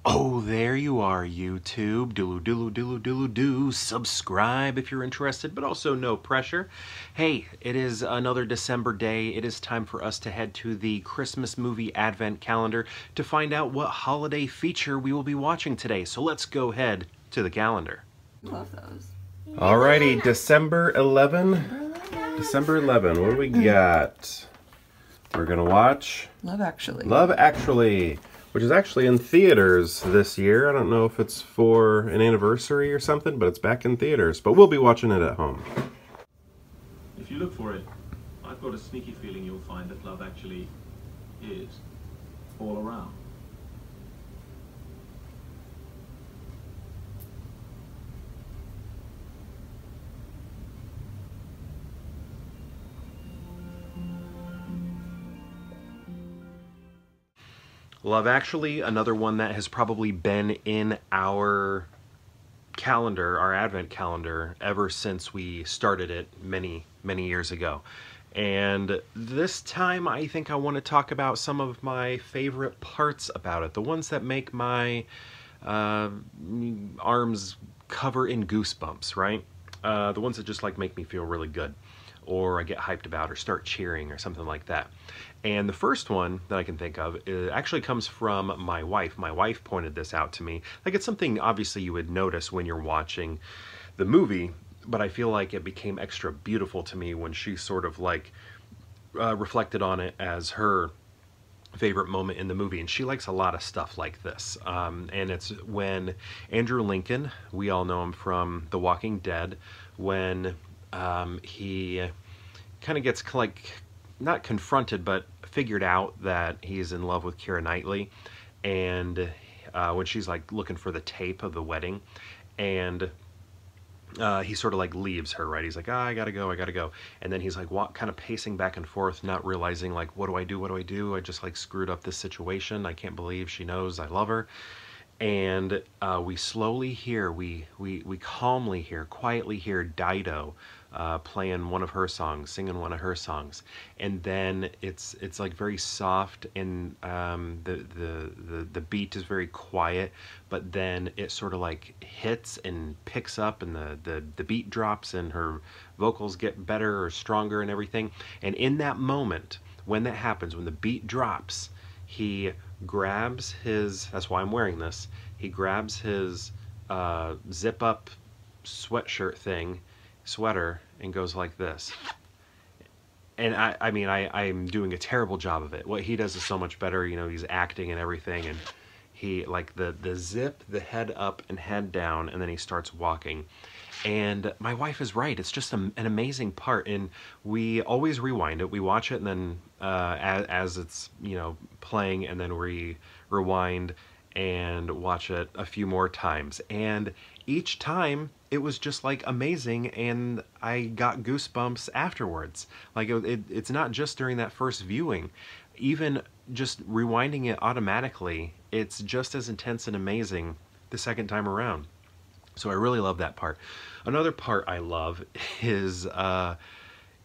Oh, there you are, YouTube. Do subscribe if you're interested, but also no pressure. Hey, it is another December day. It is time for us to head to the Christmas movie advent calendar to find out what holiday feature we will be watching today. So let's go ahead to the calendar. Love those. Alrighty, December 11. December 11, what do we got? We're gonna watch Love Actually. Love Actually, which is actually in theaters this year. I don't know if it's for an anniversary or something, but it's back in theaters. But we'll be watching it at home. If you look for it, I've got a sneaky feeling you'll find that love actually is all around. Love Actually, another one that has probably been in our calendar, our advent calendar, ever since we started it many years ago. And this time I think I want to talk about some of my favorite parts about it, the ones that make my arms cover in goosebumps, right? The ones that just like make me feel really good, or I get hyped about, or start cheering, or something like that. And the first one that I can think of actually comes from my wife. My wife pointed this out to me. Like, it's something obviously you would notice when you're watching the movie, but I feel like it became extra beautiful to me when she sort of like reflected on it as her favorite moment in the movie. And she likes a lot of stuff like this. And it's when Andrew Lincoln, we all know him from The Walking Dead, when he kind of gets like, not confronted, but figured out that he's in love with Keira Knightley, and when she's like looking for the tape of the wedding, and he sort of like leaves her, right? He's like, I gotta go, and then he's like kind of pacing back and forth, not realizing like, what do I do? I just like screwed up this situation. I can't believe she knows I love her. And we slowly hear, we calmly hear, quietly hear Dido playing one of her songs, singing one of her songs, and then it's like very soft, and the beat is very quiet, but then it sort of like hits and picks up, and the beat drops, and her vocals get better or stronger and everything. And in that moment, when that happens, when the beat drops, he grabs his, that's why I'm wearing this, he grabs his zip up sweater, and goes like this. And I mean, I'm doing a terrible job of it. What he does is so much better, you know, he's acting and everything, and he, like, the zip, the head up and head down, and then he starts walking. And my wife is right, it's just an amazing part, and we always rewind it. We watch it, and then as it's, you know, playing, and then we rewind and watch it a few more times. And each time it was just like amazing, and I got goosebumps afterwards. Like, it's not just during that first viewing. Even just rewinding it automatically, it's just as intense and amazing the second time around. So I really love that part. Another part I love is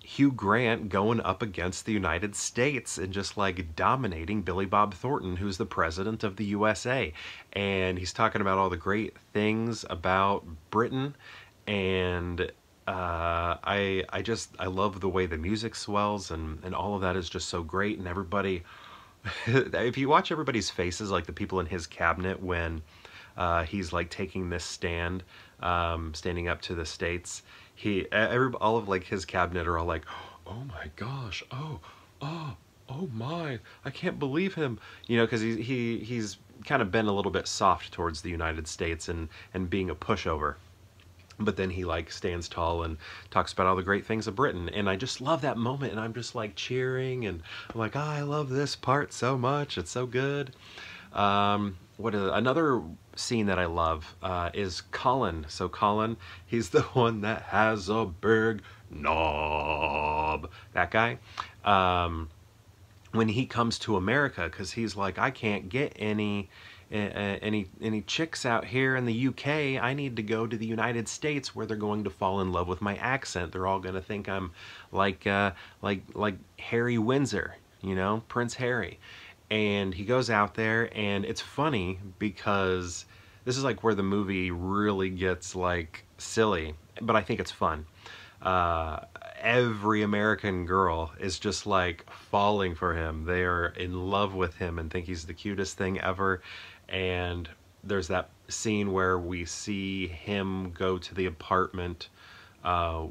Hugh Grant going up against the United States and just like dominating Billy Bob Thornton, who's the president of the USA. And he's talking about all the great things about Britain, and I love the way the music swells, and all of that is just so great. And everybody, if you watch everybody's faces, like the people in his cabinet when he's like taking this stand, standing up to the states, all of like his cabinet are all like, oh my gosh, oh my, I can't believe him, you know, because he's kind of been a little bit soft towards the United States and being a pushover. But then he like stands tall and talks about all the great things of Britain, and I just love that moment, and I'm just like cheering, and I'm like, oh, I love this part so much, it's so good. Another scene that I love is Colin. So Colin, he's the one that has a big knob. That guy. When he comes to America, because he's like, I can't get any chicks out here in the UK. I need to go to the United States, where they're going to fall in love with my accent. They're all going to think I'm like Harry Windsor, you know, Prince Harry. And he goes out there, and it's funny because this is like where the movie really gets like silly, but I think it's fun. Every American girl is just like falling for him. They are in love with him and think he's the cutest thing ever. And there's that scene where we see him go to the apartment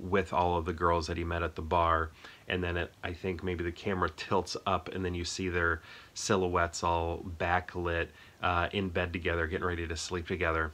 with all of the girls that he met at the bar, and then I think maybe the camera tilts up and then you see their silhouettes all backlit in bed together, getting ready to sleep together.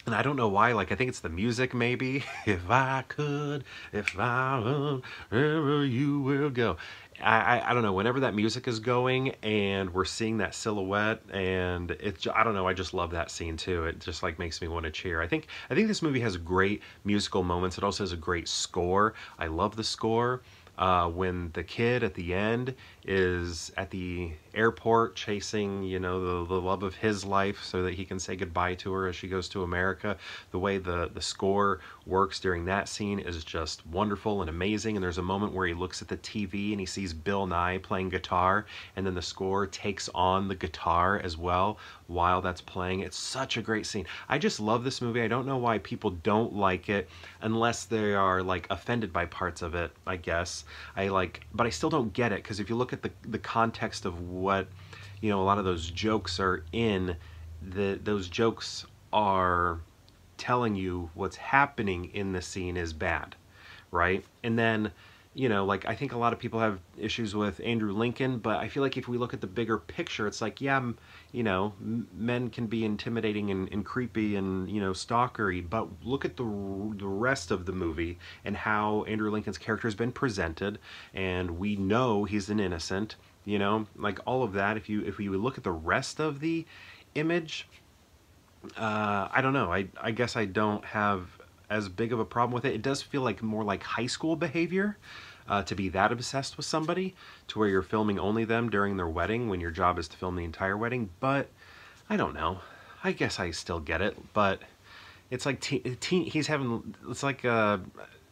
And I don't know why, like, I think it's the music maybe. If I could, if I would, wherever you will go. I don't know, whenever that music is going and we're seeing that silhouette, and it's, I don't know, I just love that scene too. It just like makes me want to cheer. I think this movie has great musical moments. It also has a great score. I love the score. When the kid at the end is at the airport chasing, you know, the love of his life so that he can say goodbye to her as she goes to America. The way the score works during that scene is just wonderful and amazing. And there's a moment where he looks at the TV and he sees Bill Nye playing guitar, and then the score takes on the guitar as well while that's playing. It's such a great scene. I just love this movie. I don't know why people don't like it unless they are like offended by parts of it, I guess. But I still don't get it, because if you look at the context of what, you know, a lot of those jokes are in, those jokes are telling you what's happening in the scene is bad, right? And then, you know, like, I think a lot of people have issues with Andrew Lincoln, but I feel like if we look at the bigger picture, it's like, yeah, you know, men can be intimidating and creepy and, you know, stalkery, but look at the rest of the movie and how Andrew Lincoln's character has been presented, and we know he's an innocent, you know, like all of that. If you look at the rest of the image, I don't know, I guess I don't have as big of a problem with it. It does feel like more like high school behavior, to be that obsessed with somebody to where you're filming only them during their wedding when your job is to film the entire wedding. But I don't know, I guess I still get it, but it's like he's having, it's like I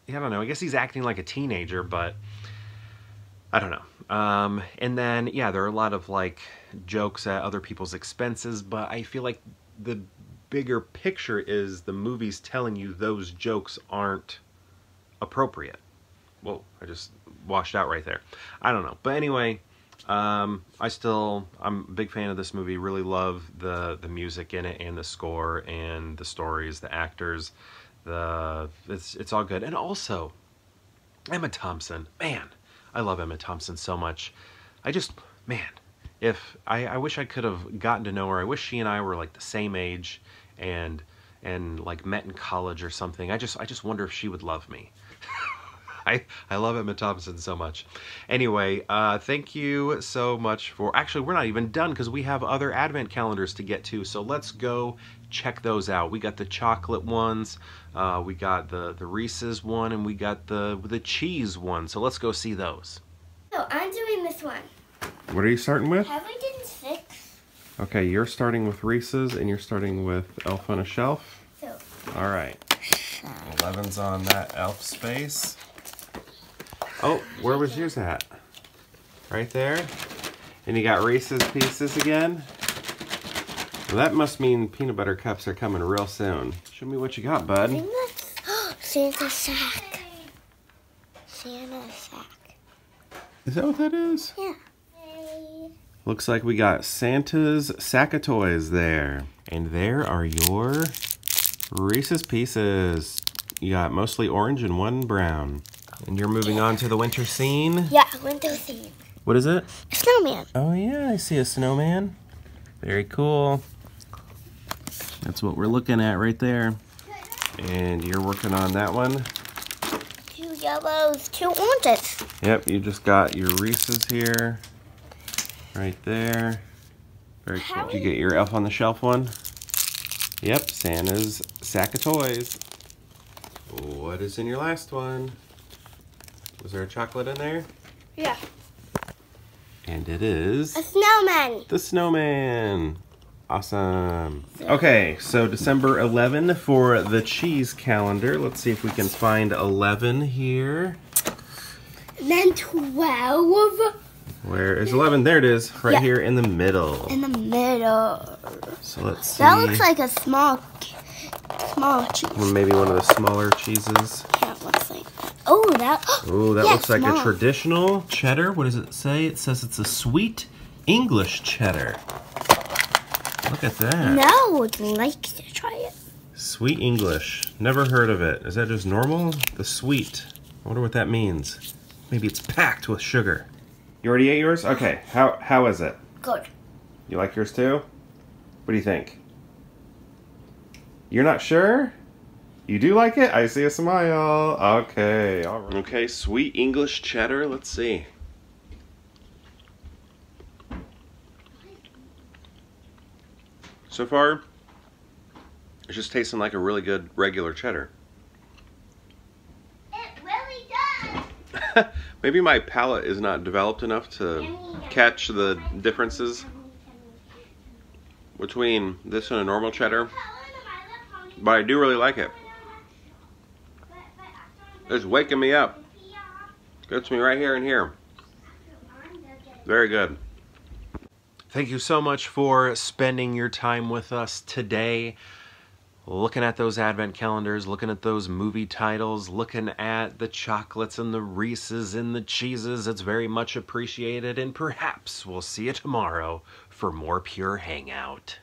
don't know, I guess he's acting like a teenager, but I don't know. And then, yeah, there are a lot of like jokes at other people's expenses, but I feel like the bigger picture is the movie's telling you those jokes aren't appropriate. Whoa, I just washed out right there. I don't know. But anyway, I'm a big fan of this movie. Really love the music in it and the score and the stories, the actors. It's all good. And also, Emma Thompson. Man, I love Emma Thompson so much. Man, I wish I could have gotten to know her. I wish she and I were like the same age and like met in college or something. I just wonder if she would love me. I love Emma Thompson so much. Anyway, thank you so much for... Actually, we're not even done because we have other advent calendars to get to. So let's go check those out. We got the chocolate ones, we got the Reese's one, and we got the cheese one. So let's go see those. So I'm doing this one. What are you starting with? Have we done 6? Okay, you're starting with Reese's and you're starting with Elf on a Shelf. So. All right. 11's on that elf space. Oh, where was yours at? Right there? And you got Reese's Pieces again? Well, that must mean peanut butter cups are coming real soon. Show me what you got, bud. Santa's sack. Santa's sack. Is that what that is? Yeah. Looks like we got Santa's sack of toys there. And there are your Reese's Pieces. You got mostly orange and one brown. And you're moving on to the winter scene? Yeah, winter scene. What is it? A snowman. Oh yeah, I see a snowman. Very cool. That's what we're looking at right there. And you're working on that one? 2 yellows, 2 oranges. Yep, you just got your Reese's here. Right there. Very cool. Did you get your Elf on the Shelf one? Yep, Santa's sack of toys. What is in your last one? Was there a chocolate in there? Yeah. And it is... a snowman. The snowman. Awesome. Okay, so December 11 for the cheese calendar. Let's see if we can find 11 here. And then 12. Where is 11? There it is, right here in the middle. In the middle. So let's see. That looks like a small cheese. Or maybe one of the smaller cheeses. Yeah, it looks like. Oh, that. Oh, that yeah, looks like small. a traditional cheddar. What does it say? It says it's a sweet English cheddar. Look at that. No, I would like to try it. Sweet English. Never heard of it. Is that just normal? The sweet. I wonder what that means. Maybe it's packed with sugar. You already ate yours? Okay. How is it? Good. You like yours too? What do you think? You're not sure? You do like it? I see a smile. Okay. All right. Okay, sweet English cheddar. Let's see. So far, it's just tasting like a really good regular cheddar. It really does. Maybe my palate is not developed enough to catch the differences between this and a normal cheddar, but I do really like it. It's waking me up. Gets me right here and here. Very good. Thank you so much for spending your time with us today. Looking at those advent calendars, looking at those movie titles, looking at the chocolates and the Reese's and the cheeses. It's very much appreciated, and perhaps we'll see you tomorrow for more Pure Hangout.